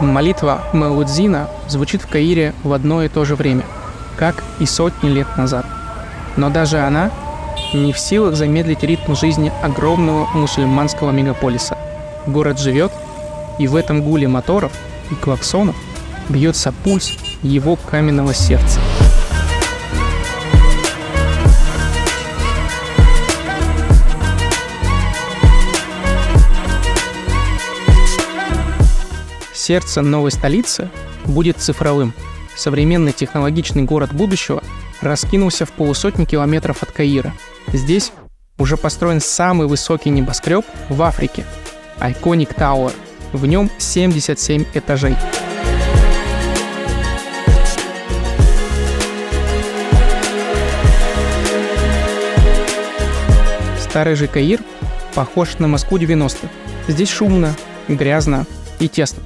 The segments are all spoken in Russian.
Молитва Муэдзина звучит в Каире в одно и то же время, как и сотни лет назад. Но даже она не в силах замедлить ритм жизни огромного мусульманского мегаполиса. Город живет, и в этом гуле моторов и клаксонов бьется пульс его каменного сердца. Сердце новой столицы будет цифровым. Современный технологичный город будущего раскинулся в полусотни километров от Каира. Здесь уже построен самый высокий небоскреб в Африке – Iconic Tower. В нем 77 этажей. Старый же Каир похож на Москву 90-х. Здесь шумно, грязно и тесно.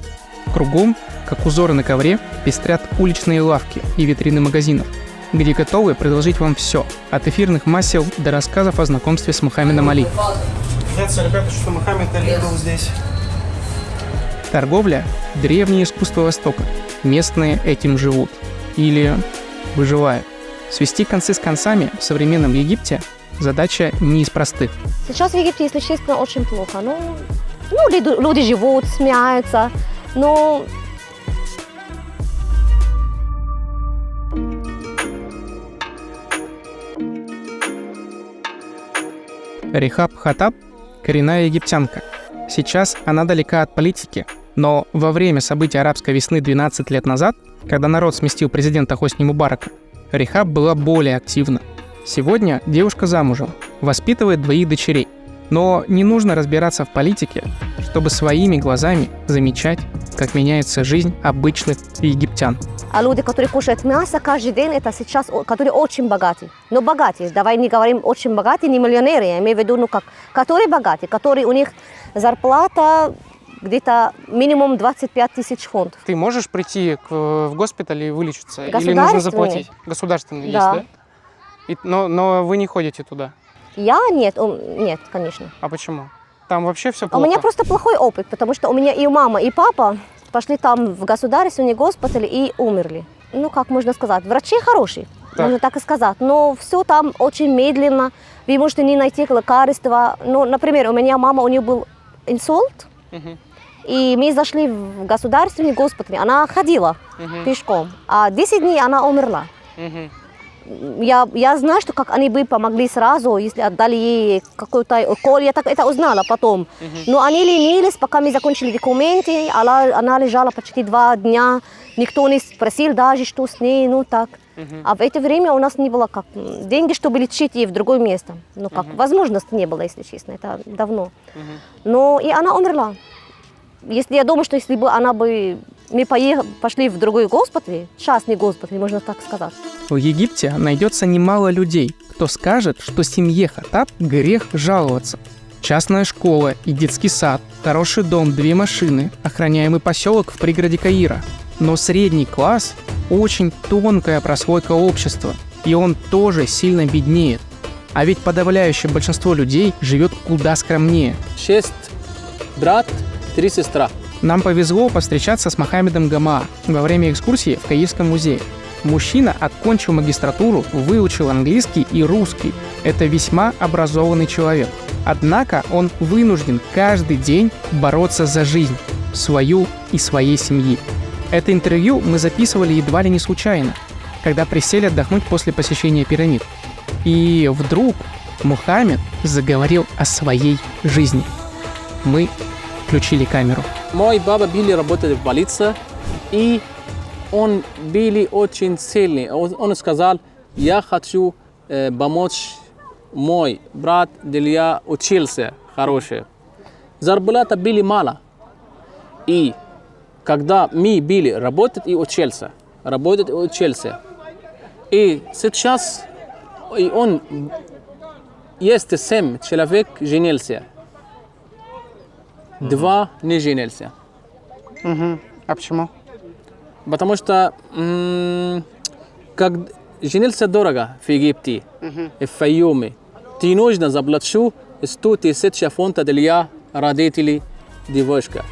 Кругом, как узоры на ковре, пестрят уличные лавки и витрины магазинов, где готовы предложить вам все, от эфирных масел до рассказов о знакомстве с Мухаммедом Али. Кажется, ребята, что Мухаммед Али был здесь. Торговля – древнее искусство Востока. Местные этим живут. Или выживают. Свести концы с концами в современном Египте – задача не из простых. Сейчас в Египте, если честно, очень плохо. Люди живут, смеются, но... Рехаб Хаттаб – коренная египтянка. Сейчас она далека от политики, но во время событий арабской весны 12 лет назад, когда народ сместил президента Хосни Мубарака, Рехаб была более активна. Сегодня девушка замужем, воспитывает 2 дочерей. Но не нужно разбираться в политике, чтобы своими глазами замечать, как меняется жизнь обычных египтян. А люди, которые кушают мясо каждый день, это сейчас, которые очень богатые. Но богатые, давай не говорим очень богатые, не миллионеры, я имею в виду, которые богатые, которые у них зарплата где-то минимум 25 тысяч фунтов. Ты можешь прийти в госпиталь и вылечиться? Или нужно заплатить? Государственный да. Есть, да? Но вы не ходите туда? Я нет, конечно. А почему? Там вообще все плохо? У меня просто плохой опыт, потому что у меня и мама, и папа пошли там в государственный госпиталь и умерли. Как можно сказать, врачи хорошие, можно так и сказать, но все там очень медленно, вы можете не найти лекарства. Например, у меня мама, у нее был инсульт, и мы зашли в государственный госпиталь, она ходила пешком, а 10 дней она умерла. Я знаю, что как они бы помогли сразу, если отдали ей какой-то укол, я так это узнала потом. Но они ленились, пока мы закончили документы, она лежала почти 2 дня, никто не спросил даже, что с ней, так. А в это время у нас не было деньги, чтобы лечить ее в другое место. Возможности не было, если честно, это давно. И она умерла. Я думаю, что если бы мы пошли в другой госпиталь, частный госпиталь, можно так сказать. В Египте найдется немало людей, кто скажет, что семье Хаттаб грех жаловаться. Частная школа и детский сад, хороший дом, 2 машины, охраняемый поселок в пригороде Каира. Но средний класс – очень тонкая прослойка общества, и он тоже сильно беднеет. А ведь подавляющее большинство людей живет куда скромнее. 6 брат, 3 сестра. Нам повезло повстречаться с Мохаммедом Гамаа во время экскурсии в Каирском музее. Мужчина окончил магистратуру, выучил английский и русский. Это весьма образованный человек. Однако он вынужден каждый день бороться за жизнь, свою и своей семьи. Это интервью мы записывали едва ли не случайно, когда присели отдохнуть после посещения пирамид. И вдруг Мухаммед заговорил о своей жизни. Мы включили камеру. Мой папа Билли работает в полиции, и он Билли очень сильный. Он сказал, я хочу помочь мой брат, для я учился хороший. Зарплата Билли мало. И когда мы Билли работает и учился, и сейчас он есть 7 человек женился. 2 не женился. А почему? Потому что как женился дорого в Египте, в Файюме. Ты нужно заплатить 100 тысяч фунтов для родителей девушки.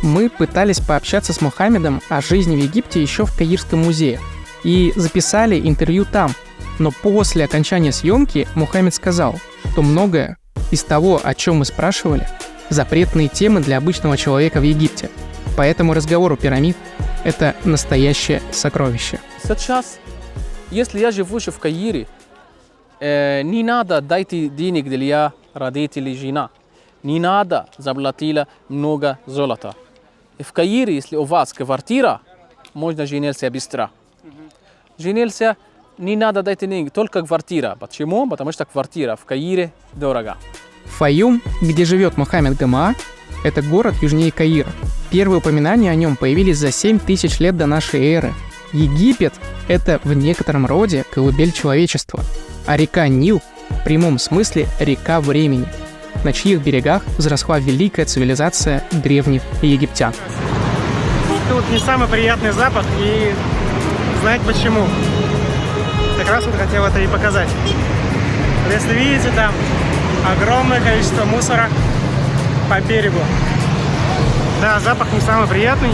Мы пытались пообщаться с Мухаммедом о жизни в Египте еще в Каирском музее и записали интервью там. Но после окончания съемки Мухаммед сказал, что многое из того, о чем мы спрашивали, запретные темы для обычного человека в Египте. Поэтому разговор у пирамид – это настоящее сокровище. Сейчас, если я живу в Каире, не надо дать денег для родителей жена. Не надо заплатить много золота. В Каире, если у вас квартира, можно жениться быстро. Жениться не надо дать денег, только квартира. Почему? Потому что квартира в Каире дорого. Файюм, где живет Мухаммед Гамаа, это город южнее Каира. Первые упоминания о нем появились за 7000 лет до нашей эры. Египет – это в некотором роде колыбель человечества, а река Нил в прямом смысле река времени, на чьих берегах взросла великая цивилизация древних египтян. Тут не самый приятный запах, и знаете почему? Как раз вот хотел это и показать. Если видите, там огромное количество мусора по берегу. Да, запах не самый приятный.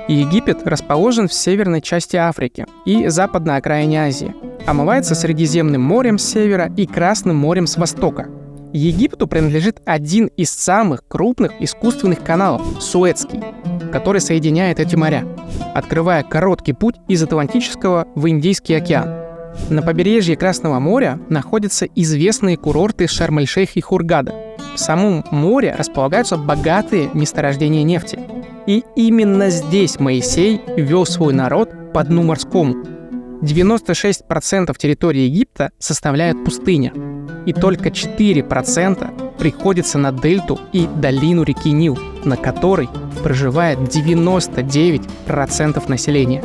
Египет расположен в северной части Африки и западной окраине Азии. Омывается Средиземным морем с севера и Красным морем с востока. Египту принадлежит один из самых крупных искусственных каналов – Суэцкий, который соединяет эти моря, открывая короткий путь из Атлантического в Индийский океан. На побережье Красного моря находятся известные курорты Шарм-эль-Шейх и Хургада. В самом море располагаются богатые месторождения нефти. И именно здесь Моисей вел свой народ по дну морскому. 96% территории Египта составляет пустыня, и только 4% приходится на дельту и долину реки Нил, на которой проживает 99% населения.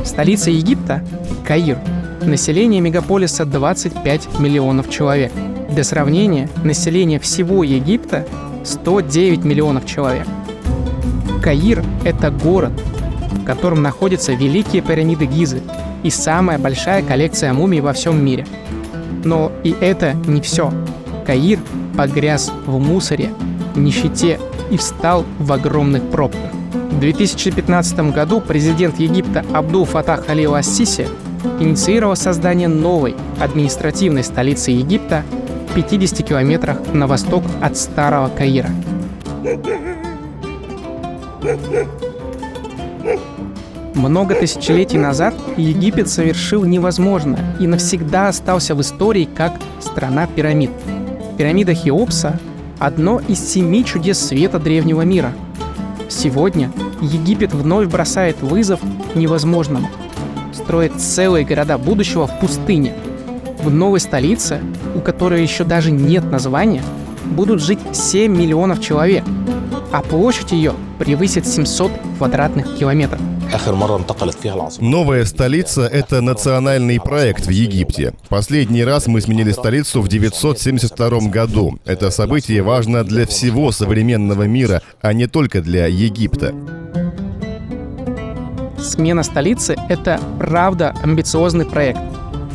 Столица Египта – Каир. Население мегаполиса 25 миллионов человек. Для сравнения, население всего Египта – 109 миллионов человек. Каир – это город, в котором находятся великие пирамиды Гизы и самая большая коллекция мумий во всем мире. Но и это не все. Каир погряз в мусоре, нищете и встал в огромных пробках. В 2015 году президент Египта Абдул Фатах Аль Сиси инициировал создание новой административной столицы Египта в 50 километрах на восток от Старого Каира. Много тысячелетий назад Египет совершил невозможное и навсегда остался в истории как страна пирамид. Пирамида Хеопса – одно из 7 чудес света древнего мира. Сегодня Египет вновь бросает вызов невозможному. Строит целые города будущего в пустыне. В новой столице, у которой еще даже нет названия, будут жить 7 миллионов человек, а площадь ее превысит 700 квадратных километров. Новая столица – это национальный проект в Египте. Последний раз мы сменили столицу в 972 году. Это событие важно для всего современного мира, а не только для Египта. Смена столицы – это правда амбициозный проект.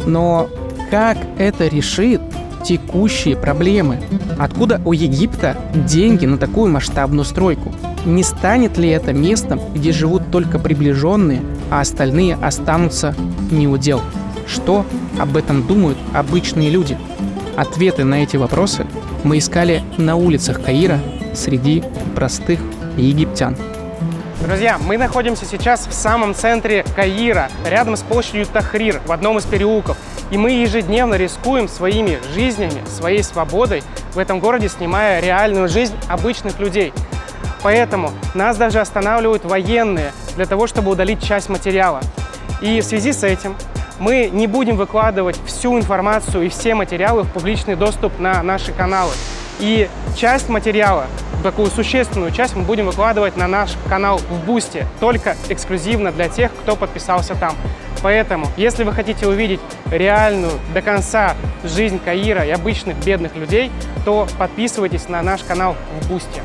Но как это решит текущие проблемы? Откуда у Египта деньги на такую масштабную стройку? Не станет ли это местом, где живут только приближенные, а остальные останутся неудел? Что об этом думают обычные люди? Ответы на эти вопросы мы искали на улицах Каира среди простых египтян. Друзья, мы находимся сейчас в самом центре Каира, рядом с площадью Тахрир, в одном из переулков. И мы ежедневно рискуем своими жизнями, своей свободой в этом городе, снимая реальную жизнь обычных людей. Поэтому нас даже останавливают военные для того, чтобы удалить часть материала. И в связи с этим мы не будем выкладывать всю информацию и все материалы в публичный доступ на наши каналы. И часть материала, такую существенную часть, мы будем выкладывать на наш канал в Бусти, только эксклюзивно для тех, кто подписался там. Поэтому, если вы хотите увидеть реальную до конца жизнь Каира и обычных бедных людей, то подписывайтесь на наш канал в Бусти.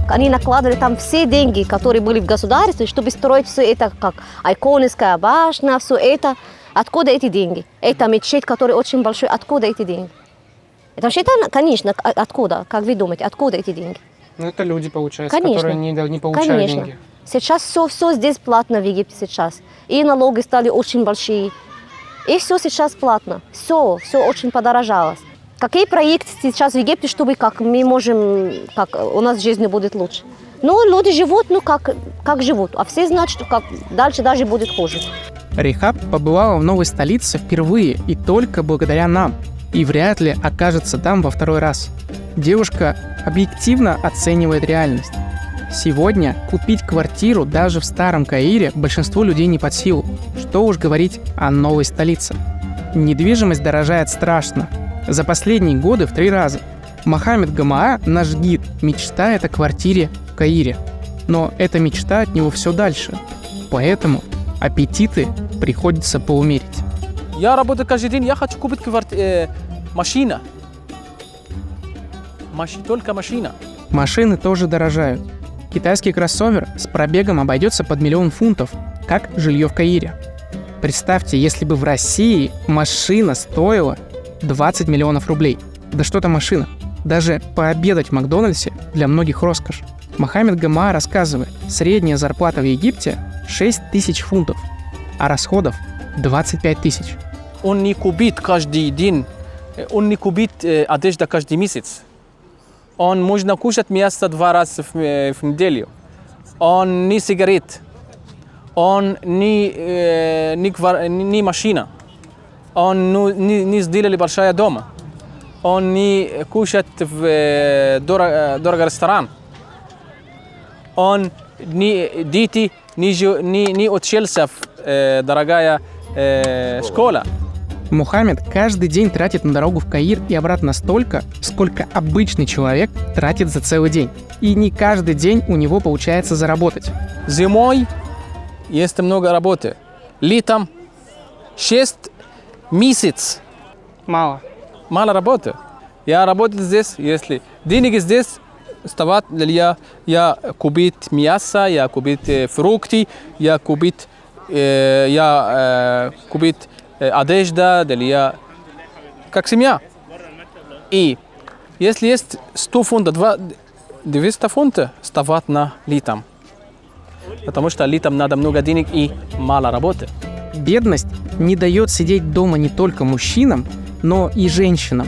они накладывали там все деньги, которые были в государстве, чтобы строить все это, как Айконская башня, все это. Откуда эти деньги? Это мечеть, который очень большой. Откуда эти деньги? Это вообще, конечно, откуда? Как вы думаете, откуда эти деньги? Ну, это люди, получается, Конечно. которые не получают Конечно. деньги. Сейчас все здесь платно в Египте сейчас. И налоги стали очень большие. И все сейчас платно. Все очень подорожалось. Какие проекты сейчас в Египте, чтобы как мы можем, как у нас жизнь будет лучше? Ну, люди живут, ну как живут. А все знают, что как дальше даже будет хуже. Рихаб побывала в новой столице впервые и только благодаря нам. И вряд ли окажется там во второй раз. Девушка объективно оценивает реальность. Сегодня купить квартиру даже в старом Каире большинству людей не под силу. Что уж говорить о новой столице. Недвижимость дорожает страшно. За последние годы в 3 раза. Мохаммед Гамаа, наш гид, мечтает о квартире в Каире. Но эта мечта от него все дальше. Поэтому аппетиты приходится поумерить. Я работаю каждый день, я хочу купить машина. Только машина. Машины тоже дорожают. Китайский кроссовер с пробегом обойдется под 1 000 000 фунтов, как жилье в Каире. Представьте, если бы в России машина стоила 20 миллионов рублей. Да что там машина? Даже пообедать в Макдональдсе для многих роскошь. Мохаммед Гамаа рассказывает, средняя зарплата в Египте 6 тысяч фунтов, а расходов 25 тысяч. Он не купит каждый день, он не купит одежду каждый месяц. Он можно кушать мясо 2 раза в неделю. Он не сигарет. Он не машина. Он не сделали большая дома. Он не кушает в дорогой ресторан. Он дети не учился в дорогая школа. Мухаммед каждый день тратит на дорогу в Каир и обратно столько, сколько обычный человек тратит за целый день. И не каждый день у него получается заработать. Зимой есть много работы. Летом 6 месяцев. Мало. Мало работы. Я работаю здесь, если деньги здесь остават для я купить мясо, я купить фрукты, я купить одежда для как семья. И если есть 100 фунтов, 200 фунтов остават на летом. Потому что летом надо много денег и мало работы. Бедность не дает сидеть дома не только мужчинам, но и женщинам.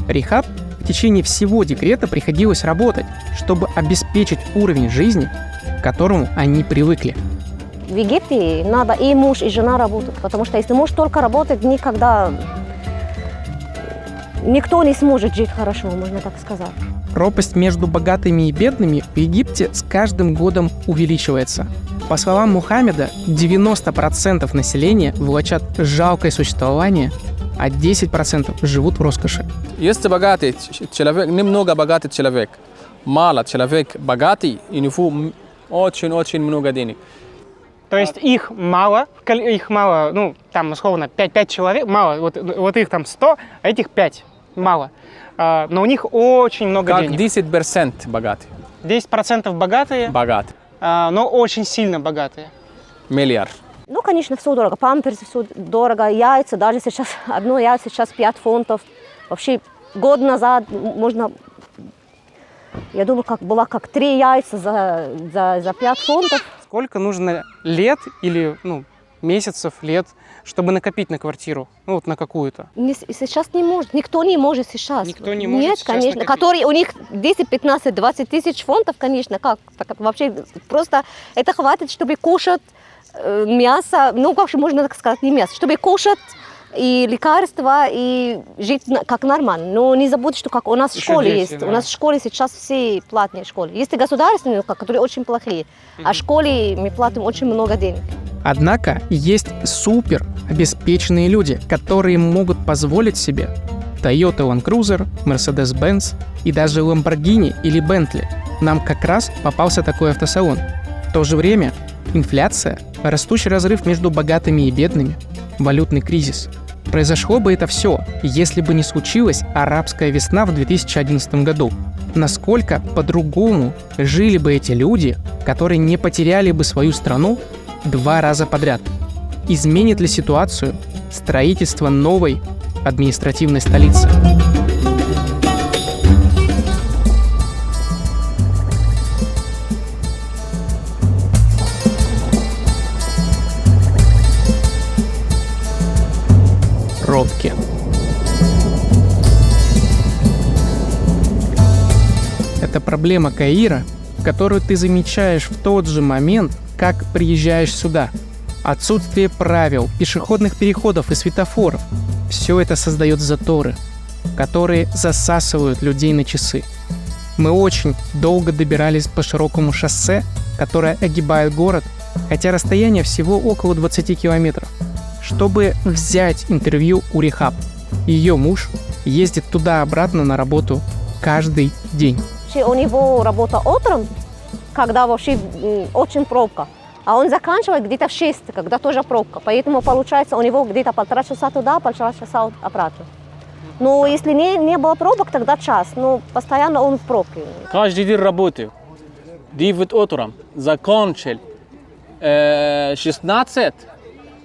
Рихаб в течение всего декрета приходилось работать, чтобы обеспечить уровень жизни, к которому они привыкли. В Египте надо и муж, и жена работать, потому что если муж только работает, никогда никто не сможет жить хорошо, можно так сказать. Пропасть между богатыми и бедными в Египте с каждым годом увеличивается. По словам Мухаммеда, 90% населения влачат жалкое существование, а 10% живут в роскоши. Если богатый человек, немного богатый человек, мало человек богатый, и у него очень-очень много денег. То есть их мало, ну, там, условно, 5 человек, мало, вот их там 100, а этих 5, мало. Но у них очень много как денег. 10% богатые. 10% богатые, Богатые. но очень сильно богатые. Миллиард. Ну, конечно, все дорого. Памперсы, все дорого. Яйца, даже сейчас одно яйцо сейчас 5 фунтов. Вообще, год назад можно, я думаю, было как 3 яйца за 5 фунтов. Сколько нужно лет или месяцев, лет, чтобы накопить на квартиру? Ну, вот на какую-то. Сейчас не может. Никто не может сейчас. Никто не может Нет, сейчас конечно. накопить. Которые у них 10, 15, 20 тысяч фунтов, конечно. Как вообще просто это хватит, чтобы кушать мясо. Ну, вообще можно так сказать, не мясо. Чтобы кушать и лекарства, и жить как нормально. Но не забудь, что как у нас в Еще школе дети, есть. да. У нас в школе сейчас все платные школы. Есть и государственные, которые очень плохие. А в школе мы платим очень много денег. Однако есть супер обеспеченные люди, которые могут позволить себе Toyota Land Cruiser, Mercedes-Benz и даже Lamborghini или Bentley. Нам как раз попался такой автосалон. В то же время инфляция, растущий разрыв между богатыми и бедными, валютный кризис. Произошло бы это все, если бы не случилась арабская весна в 2011 году. насколько по-другому жили бы эти люди, которые не потеряли бы свою страну 2 раза подряд. Изменит ли ситуацию строительство новой административной столицы? Пробки. Это проблема Каира, которую ты замечаешь в тот же момент, как приезжаешь сюда. Отсутствие правил, пешеходных переходов и светофоров – все это создает заторы, которые засасывают людей на часы. Мы очень долго добирались по широкому шоссе, которое огибает город, хотя расстояние всего около 20 километров, чтобы взять интервью у Рехаб. Ее муж ездит туда-обратно на работу каждый день. У него работа утром, когда вообще очень пробка. А он заканчивает где-то в 6, когда тоже пробка. Поэтому получается у него где-то 1,5 часа туда, 1,5 часа обратно. Но если не было пробок, тогда час. Но постоянно он в пробке. Каждый день работаю. 9 утром. Закончил 16,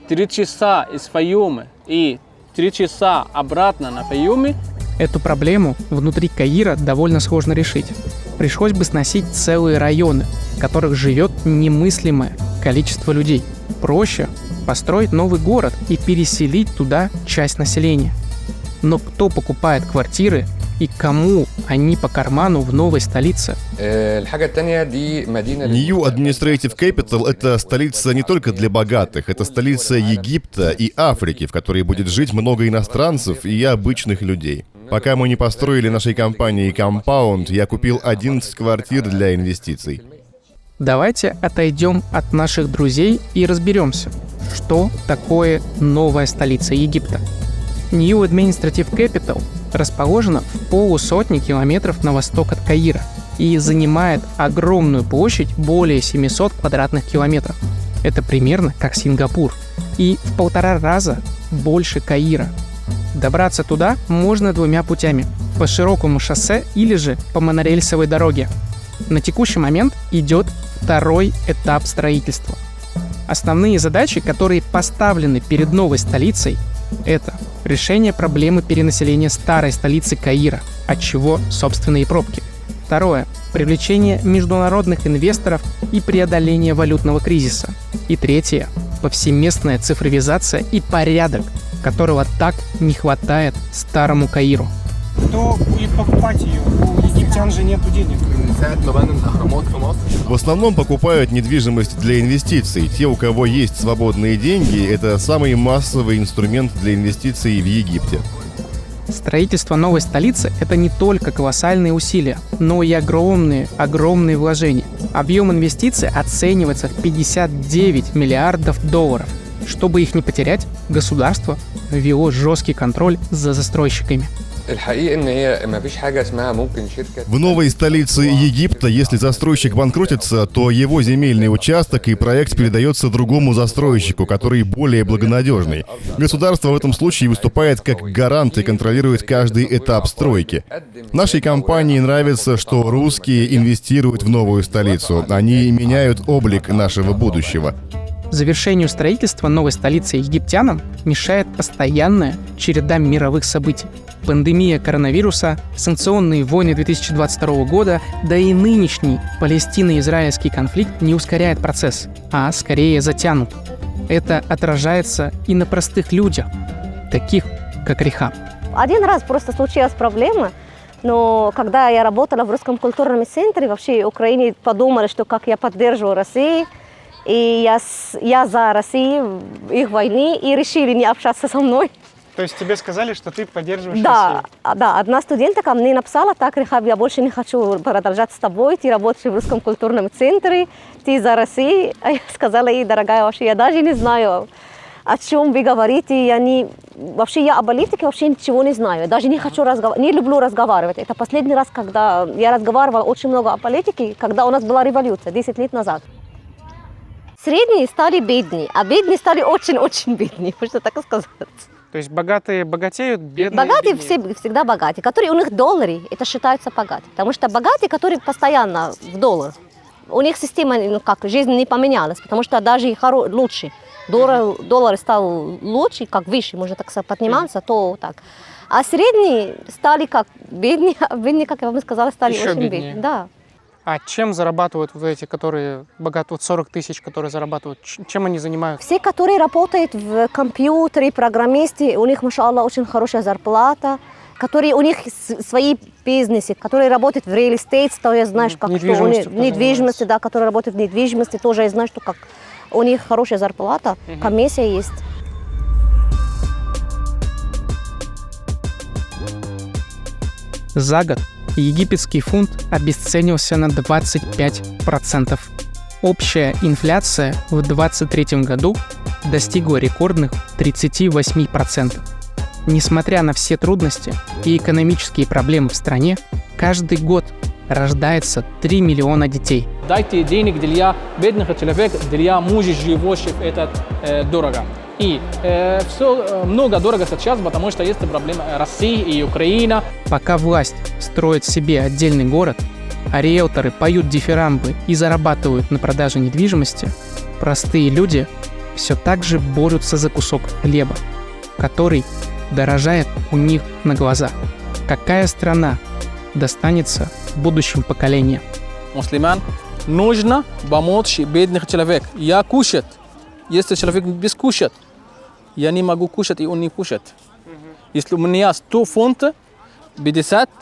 3 часа из Файюма и 3 часа обратно на Файюме. Эту проблему внутри Каира довольно сложно решить. Пришлось бы сносить целые районы, в которых живет немыслимое количество людей. Проще построить новый город и переселить туда часть населения. Но кто покупает квартиры и кому они по карману в новой столице? New Administrative Capital — это столица не только для богатых, это столица Египта и Африки, в которой будет жить много иностранцев и обычных людей. Пока мы не построили нашей компании Compound, я купил 11 квартир для инвестиций. Давайте отойдем от наших друзей и разберемся, что такое новая столица Египта. New Administrative Capital расположена в 150 километров на восток от Каира и занимает огромную площадь более 700 квадратных километров. Это примерно как Сингапур и в 1,5 раза больше Каира. Добраться туда можно 2 путями – по широкому шоссе или же по монорельсовой дороге. На текущий момент идет 2-й этап строительства. Основные задачи, которые поставлены перед новой столицей, это решение проблемы перенаселения старой столицы Каира, от чего собственные пробки. 2. Привлечение международных инвесторов и преодоление валютного кризиса. И 3. Повсеместная цифровизация и порядок, которого так не хватает старому Каиру. Кто будет покупать ее? У египтян же нету денег. В основном покупают недвижимость для инвестиций. Те, у кого есть свободные деньги, это самый массовый инструмент для инвестиций в Египте. Строительство новой столицы – это не только колоссальные усилия, но и огромные вложения. Объем инвестиций оценивается в $59 миллиардов. Чтобы их не потерять, государство ввело жесткий контроль за застройщиками. В новой столице Египта, если застройщик банкротится, то его земельный участок и проект передается другому застройщику, который более благонадежный. Государство в этом случае выступает как гарант и контролирует каждый этап стройки. Нашей компании нравится, что русские инвестируют в новую столицу. Они меняют облик нашего будущего. Завершению строительства новой столицы египтянам мешает постоянная череда мировых событий. Пандемия коронавируса, санкционные войны 2022 года, да и нынешний палестино-израильский конфликт не ускоряет процесс, а скорее затянут. Это отражается и на простых людях, таких как Рехаб. Один раз просто случилась проблема, но когда я работала в Русском культурном центре, вообще в Украине подумали, что как я поддерживаю Россию, и я за Россию, их войны, и решили не общаться со мной. То есть тебе сказали, что ты поддерживаешь Россию? Да, одна студентка мне написала: так, Рехаб, я больше не хочу продолжать с тобой, ты работаешь в Русском культурном центре, ты за Россию. А я сказала ей: дорогая, вообще я даже не знаю, о чем вы говорите, я о политике вообще ничего не знаю, я даже не хочу не люблю разговаривать. Это последний раз, когда я разговаривала очень много о политике, когда у нас была революция 10 лет назад. Средние стали беднее, а бедные стали очень-очень бедные, можно так сказать. То То есть богатые богатеют, бедные Богатые беднеют. всегда богатые, которые у них доллары, это считаются богатые. Потому что богатые, которые постоянно в доллар, у них система, ну, как, жизнь не поменялась, потому что даже лучше. Доллар стал лучше, как выше, можно так сказать, подниматься, то так. А средние стали как беднее, как я вам сказала, стали Еще очень беднее. бедные. Да. А чем зарабатывают вот эти, которые богаты, вот 40 тысяч, которые зарабатывают? Чем они занимаются? Все, которые работают в компьютере, программисты, у них, машаллах, очень хорошая зарплата, которые у них свои бизнесы, которые работают в real estate, то я знаю, как Недвижимостью что недвижимости, да, которые работают в недвижимости, тоже я знаю, что как у них хорошая зарплата, комиссия есть. За год египетский фунт обесценился на 25%. Общая инфляция в 2023 году достигла рекордных 38%. Несмотря на все трудности и экономические проблемы в стране, каждый год рождается 3 миллиона детей. Дайте денег для бедных человек, для мужей, живущих этот дорого. И все много дорого сейчас, потому что есть проблемы России и Украины. Пока власть строит себе отдельный город, а риэлторы поют дифирамбы и зарабатывают на продаже недвижимости, простые люди все так же борются за кусок хлеба, который дорожает у них на глазах. Какая страна достанется будущим поколениям? Мусульман нужно помочь бедных человек. Я кушать. Если человек без кушать, я не могу кушать, и он не кушает. Если у меня 100 фунтов, 50.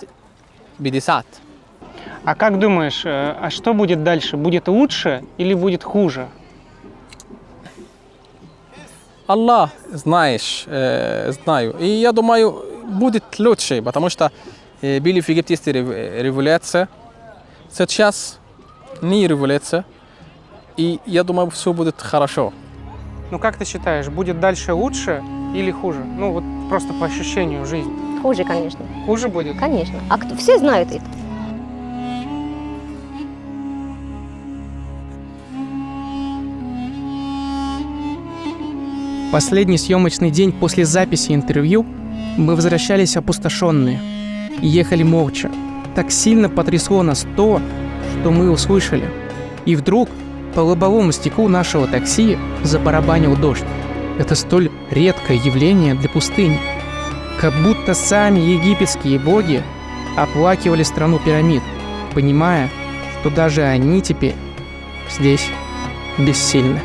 А как думаешь, а что будет дальше? Будет лучше или будет хуже? Аллах знаю. И я думаю, будет лучше, потому что были в Египте революция. Сейчас не революция. И я думаю, все будет хорошо. Ну как ты считаешь, будет дальше лучше или хуже? Ну вот просто по ощущению жизни. Хуже, конечно. Хуже будет? Конечно. А все знают это. Последний съемочный день после записи интервью мы возвращались опустошенные и ехали молча. Так сильно потрясло нас то, что мы услышали. И вдруг по лобовому стеклу нашего такси забарабанил дождь. Это столь редкое явление для пустыни. Как будто сами египетские боги оплакивали страну пирамид, понимая, что даже они теперь здесь бессильны.